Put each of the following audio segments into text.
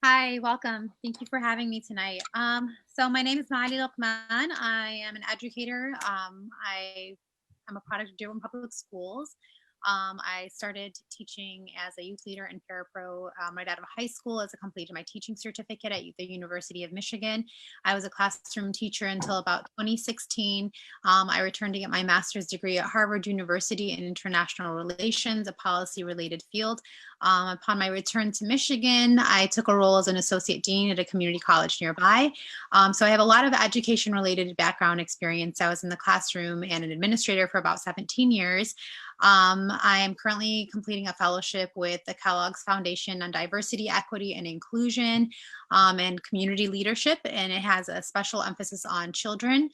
Hi, welcome. Thank you for having me tonight. So my name is Maali Luqman. I am an educator. I am a product of Dearborn Public Schools. I started teaching as a youth leader and parapro right out of high school as I completed my teaching certificate at the University of Michigan. I was a classroom teacher until about 2016. I returned to get my master's degree at Harvard University in international relations, a policy related field. Upon my return to Michigan, I took a role as an associate dean at a community college nearby. So I have a lot of education related background experience. I was in the classroom and an administrator for about 17 years. I am currently completing a fellowship with the Kellogg's Foundation on Diversity, Equity, and Inclusion and Community Leadership, and it has a special emphasis on children.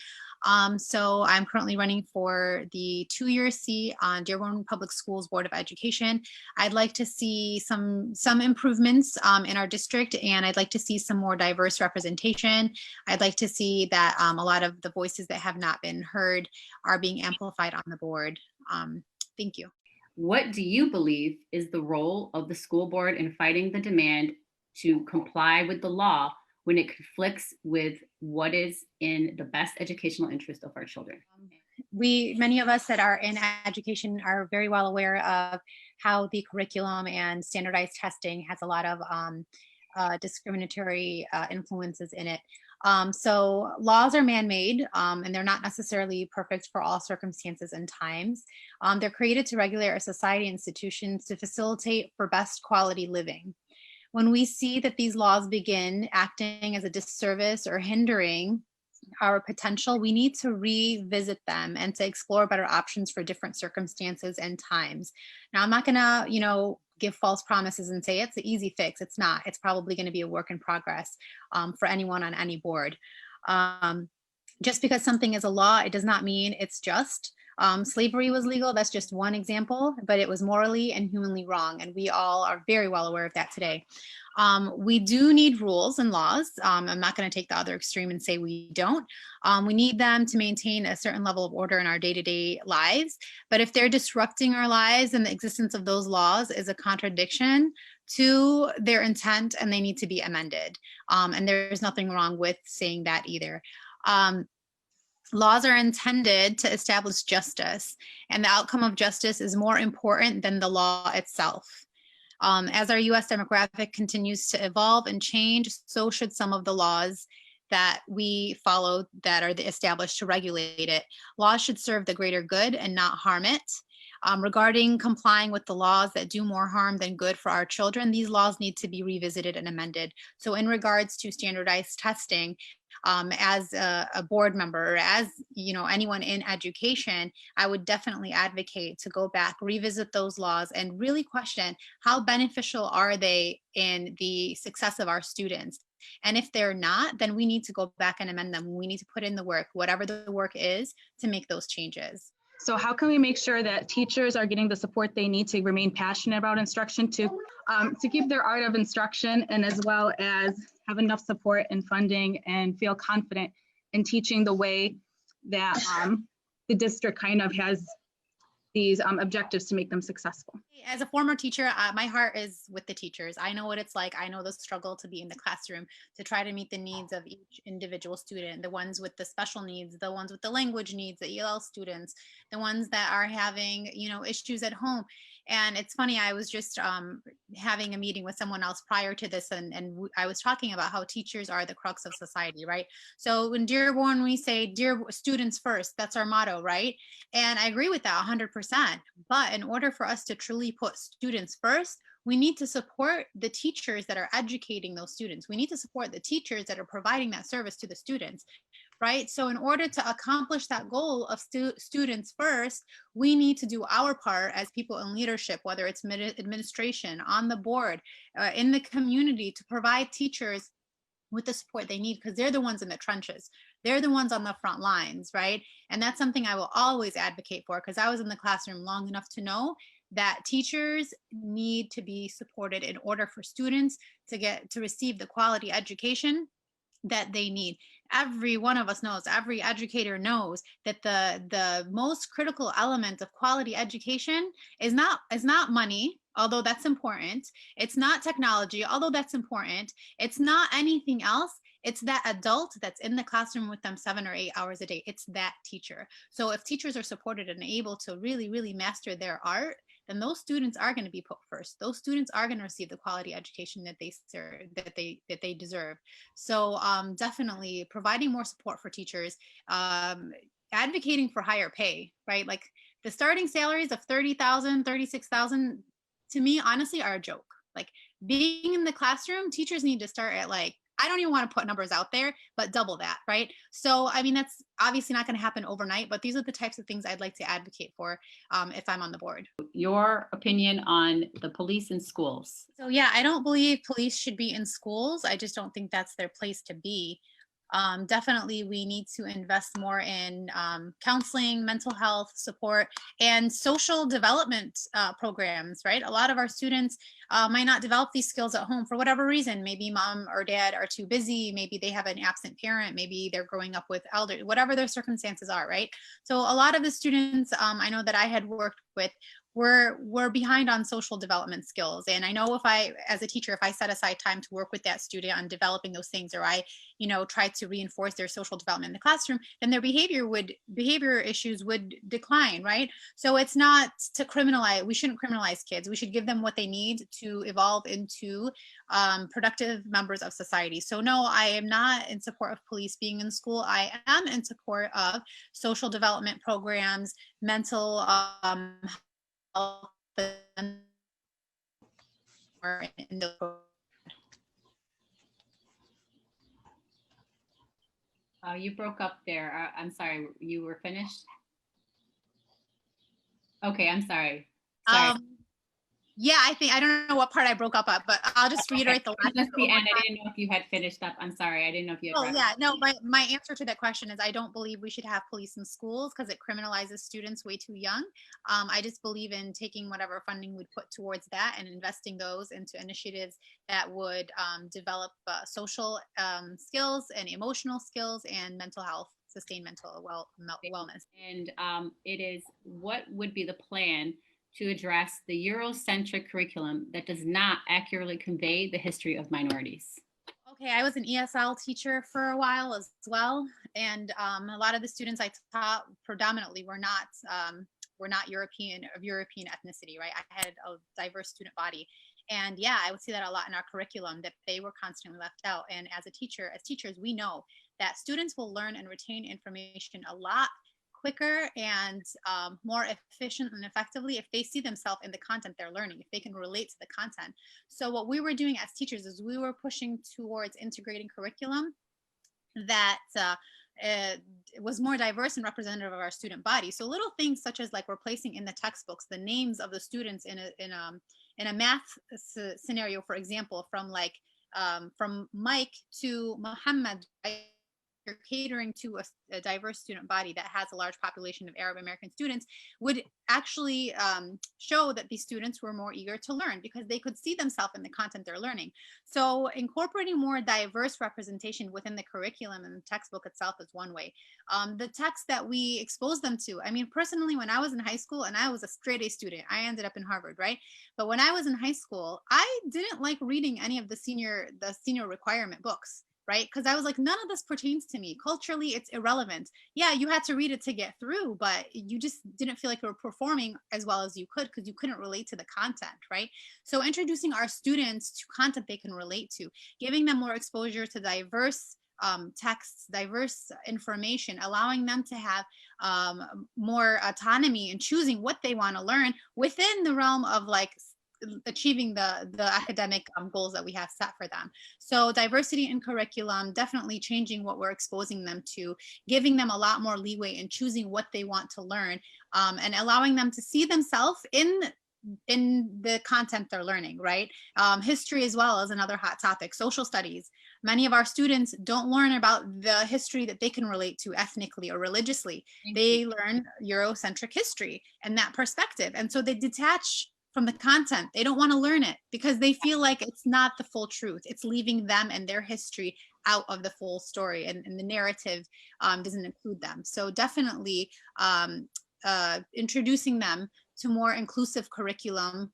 So I'm currently running for the 2-year seat on Dearborn Public Schools Board of Education. I'd like to see some improvements in our district, and I'd like to see some more diverse representation. I'd like to see that a lot of the voices that have not been heard are being amplified on the board. Thank you. What do you believe is the role of the school board in fighting the demand to comply with the law when it conflicts with what is in the best educational interest of our children? Many of us that are in education are very well aware of how the curriculum and standardized testing has a lot of discriminatory influences in it. So laws are man-made, and they're not necessarily perfect for all circumstances and times. They're created to regulate our society institutions to facilitate for best quality living. When we see that these laws begin acting as a disservice or hindering our potential, we need to revisit them and to explore better options for different circumstances and times. Now, I'm not gonna, give false promises and say it's an easy fix. It's not. It's probably going to be a work in progress for anyone on any board. Just because something is a law, it does not mean it's just. Slavery was legal. That's just one example, but it was morally and humanly wrong. And we all are very well aware of that today. We do need rules and laws. I'm not going to take the other extreme and say we don't. We need them to maintain a certain level of order in our day-to-day lives. But if they're disrupting our lives, then the existence of those laws is a contradiction to their intent and they need to be amended. And there's nothing wrong with saying that either. Laws are intended to establish justice, and the outcome of justice is more important than the law itself. As our US demographic continues to evolve and change, so should some of the laws that we follow that are established to regulate it. Laws should serve the greater good and not harm it. Regarding complying with the laws that do more harm than good for our children, these laws need to be revisited and amended. So in regards to standardized testing, as a board member or as anyone in education, I would definitely advocate to go back, revisit those laws, and really question how beneficial are they in the success of our students. And if they're not, then we need to go back and amend them. We need to put in the work, whatever the work is, to make those changes. So how can we make sure that teachers are getting the support they need to remain passionate about instruction, to keep their art of instruction, and as well as have enough support and funding and feel confident in teaching the way that the district kind of has these objectives to make them successful? As a former teacher, my heart is with the teachers. I know what it's like. I know the struggle to be in the classroom, to try to meet the needs of each individual student, the ones with the special needs, the ones with the language needs, the ELL students, the ones that are having, issues at home. And it's funny, I was just having a meeting with someone else prior to this, and I was talking about how teachers are the crux of society, right? So in Dearborn, we say, dear students first, that's our motto, right? And I agree with that 100%. But in order for us to truly put students first, we need to support the teachers that are educating those students. We need to support the teachers that are providing that service to the students, right? So in order to accomplish that goal of students first, we need to do our part as people in leadership, whether it's administration, on the board, in the community, to provide teachers with the support they need, because they're the ones in the trenches. They're the ones on the front lines, right? And that's something I will always advocate for, because I was in the classroom long enough to know that teachers need to be supported in order for students to receive the quality education that they need. Every one of us knows, every educator knows that the most critical element of quality education is not money, although that's important. It's not technology, although that's important. It's not anything else. It's that adult that's in the classroom with them 7 or 8 hours a day. It's that teacher. So if teachers are supported and able to really, really master their art, then those students are going to be put first. Those students are going to receive the quality education that they serve, that they deserve. So definitely providing more support for teachers, advocating for higher pay, right? Like the starting salaries of 30,000, 36,000, to me, honestly, are a joke. Like being in the classroom, teachers need to start at like, I don't even want to put numbers out there, but double that, right? So, I mean, that's obviously not going to happen overnight, but these are the types of things I'd like to advocate for if I'm on the board. Your opinion on the police in schools? So, yeah, I don't believe police should be in schools. I just don't think that's their place to be. Definitely, we need to invest more in counseling, mental health support, and social development programs, right? A lot of our students might not develop these skills at home for whatever reason. Maybe mom or dad are too busy. Maybe they have an absent parent. Maybe they're growing up with elders, whatever their circumstances are, right? So a lot of the students I know that I had worked with we're behind on social development skills. And I know if I, as a teacher, if I set aside time to work with that student on developing those things, or I, try to reinforce their social development in the classroom, then their behavior issues would decline, right? So it's not to criminalize, we shouldn't criminalize kids. We should give them what they need to evolve into productive members of society. So no, I am not in support of police being in school. I am in support of social development programs, mental health, in the You broke up there. I'm sorry. You were finished? Okay, I'm sorry. Sorry. Yeah, I don't know what part I broke up at, but I'll just reiterate the last. Just the end. I didn't know if you had finished up. I'm sorry. I didn't know if you had. Oh yeah, no, my answer to that question is I don't believe we should have police in schools because it criminalizes students way too young. I just believe in taking whatever funding we'd put towards that and investing those into initiatives that would develop social skills and emotional skills and mental health, sustained mental wellness. And it is, what would be the plan to address the Eurocentric curriculum that does not accurately convey the history of minorities? Okay, I was an ESL teacher for a while as well, and a lot of the students I taught predominantly were not European ethnicity, right? I had a diverse student body, and yeah, I would see that a lot in our curriculum, that they were constantly left out. And as teachers, we know that students will learn and retain information a lot quicker and more efficient and effectively if they see themselves in the content they're learning, if they can relate to the content. So what we were doing as teachers is we were pushing towards integrating curriculum that was more diverse and representative of our student body. So little things such as like replacing in the textbooks the names of the students in a math scenario, for example, from Mike to Muhammad. You're catering to a diverse student body that has a large population of Arab American students, would actually show that these students were more eager to learn because they could see themselves in the content they're learning. So incorporating more diverse representation within the curriculum and the textbook itself is one way. The text that we expose them to, I mean, personally, when I was in high school and I was a straight A student, I ended up in Harvard, right? But when I was in high school, I didn't like reading any of the senior requirement books, right? Because I was like, none of this pertains to me. Culturally, it's irrelevant. Yeah, you had to read it to get through, but you just didn't feel like you were performing as well as you could because you couldn't relate to the content, right? So introducing our students to content they can relate to, giving them more exposure to diverse texts, diverse information, allowing them to have more autonomy in choosing what they want to learn within the realm of like achieving the academic goals that we have set for them. So diversity in curriculum, definitely changing what we're exposing them to, giving them a lot more leeway in choosing what they want to learn, and allowing them to see themselves in the content they're learning, right? History as well is another hot topic. Social studies. Many of our students don't learn about the history that they can relate to ethnically or religiously. They learn Eurocentric history and that perspective. And so they detach from the content. They don't want to learn it because they feel like it's not the full truth. It's leaving them and their history out of the full story, and the narrative doesn't include them. So definitely introducing them to more inclusive curriculum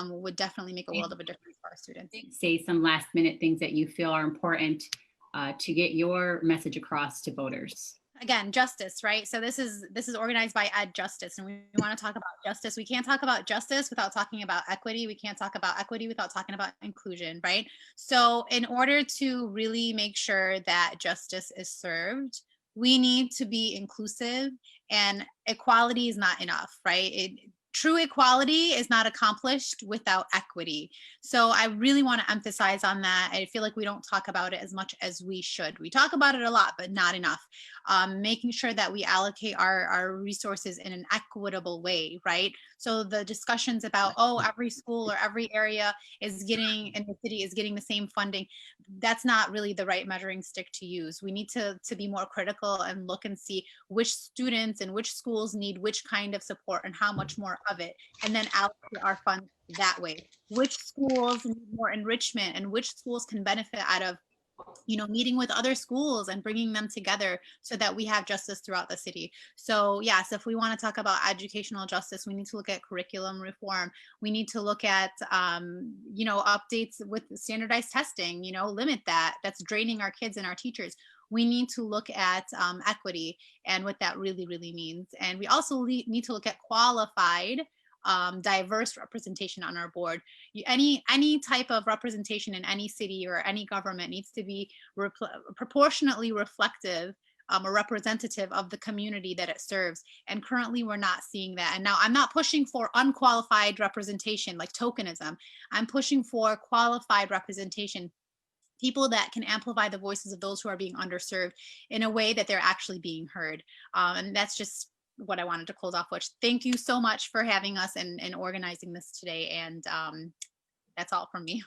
would definitely make a world of a difference for our students. Say some last minute things that you feel are important to get your message across to voters. Again, justice, right? So this is organized by Ed Justice, and we want to talk about justice. We can't talk about justice without talking about equity. We can't talk about equity without talking about inclusion, right? So in order to really make sure that justice is served, we need to be inclusive, and equality is not enough, right? True equality is not accomplished without equity. So I really want to emphasize on that. I feel like we don't talk about it as much as we should. We talk about it a lot, but not enough. Making sure that we allocate our resources in an equitable way, right? So the discussions about, oh, every school or every area is getting in the city is getting the same funding, that's not really the right measuring stick to use. We need to be more critical and look and see which students and which schools need which kind of support and how much more of it, and then allocate our funds that way. Which schools need more enrichment and which schools can benefit out of meeting with other schools and bringing them together so that we have justice throughout the city. So yes, if we want to talk about educational justice, we need to look at curriculum reform. We need to look at, updates with standardized testing, limit that. That's draining our kids and our teachers. We need to look at equity and what that really, really means. And we also need to look at qualified diverse representation on our board. Any type of representation in any city or any government needs to be proportionately reflective or representative of the community that it serves. And currently we're not seeing that. And now I'm not pushing for unqualified representation like tokenism. I'm pushing for qualified representation, people that can amplify the voices of those who are being underserved in a way that they're actually being heard. And that's just what I wanted to close off with. Thank you so much for having us and organizing this today. And that's all from me.